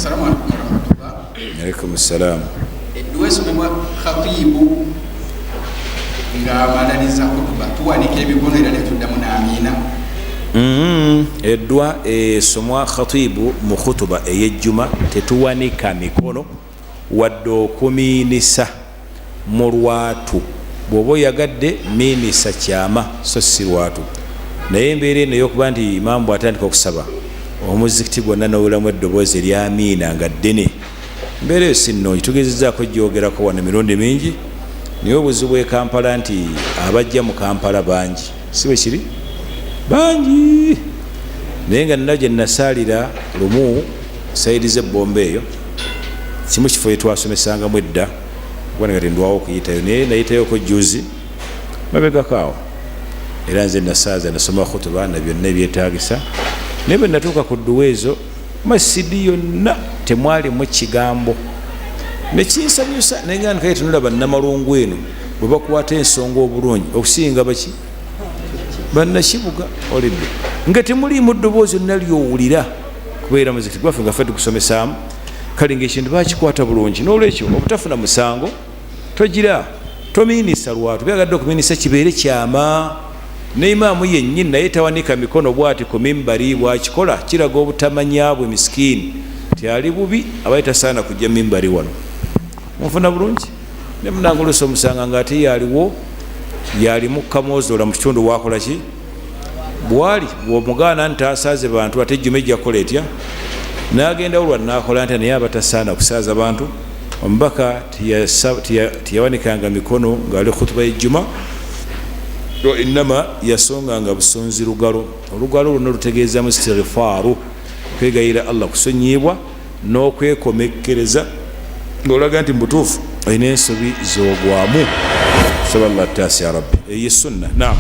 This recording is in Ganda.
Assalamu alaikum warahmatullah. Alaikum assalam. Duwesomebwa khatibu nga amaliriza kutuba tuwanika emikono era netuddamu n'amiina. Eddwa esomwa khatibu mu khutuba ey'ejjuma tetuwanika mikono wadde okumiinisa mu lwatu. Bw'oba oyagadde miinisa kyama so si lwatu. Naye embeera eno ey'okuba nti imaamu bw'atandika okusaba omuzikiti gwonna n'owulamu eddoboozi eryamiina nga ddene, embeera eyo si nnungi. Tugezezzaako gyogerako wano emirundi mingi, naye obuzibu bw'e Kampala nti abajja mu Kampala bangi, si bwe kiri? Bangi. Naye nga nina gye nasaalira lumu sayidi z'ebbomba eyo, kimu kifo twasomesanga edda, kubanga nga tendwawo okuyitayo, naye nayitayoko juzi mabegako awo, era nze nasaaza nasoma khutuba na byonna ebyetaagisa. Naye bwe natuuka ku dduwa ezo masidi yonna temwalimu kigambo, nekinsanyusa naye nga nkaye tunula bannamalungu eno bwe bakwata ensonga obulungi okusinga baki bannakibuga olidde nga temuliimu ddoboozi lyonna lyowulira, kubeera muzikiti gwaffe nga ffe tukusomesaamu. Kale ngaekintu bakikwata bulungi, n'olwekyo obutafuna musango togira tomiinisa lwatu, byagadde okumiinisa kibeere kyama. Ne imaamu yennyini naye tawanika mikono bwati ku mimbari, bwakikola kiraga obutamanya bwe miskiini ti ali bubi abaye tasaana kujja mimbari wano. Munfuna bulungi? Ne munange oluusi omusanga ng'ate yaliwo yalimu kamozoola mu kitundu wakola ki bwali bw'omugaana nti asaaze bantu ate ejjuma ejja kukola etya, n'agenda olwa n'akola nti naye abatasaana kusaaza bantu. Omubaka tiyawanikanga mikono ng'ali khutuba y'ejjuma, innama yasonganga busonzi lugalo. Olugalo luno lutegeeza mu istighfaaru, kwegayira Allah kusonyibwa n'okwekomekkereza ng'olaga nti mubutuufu olina ensobi z'ogwamu. Saba Allah taasi ya rabbi, eyo sunna. Naam.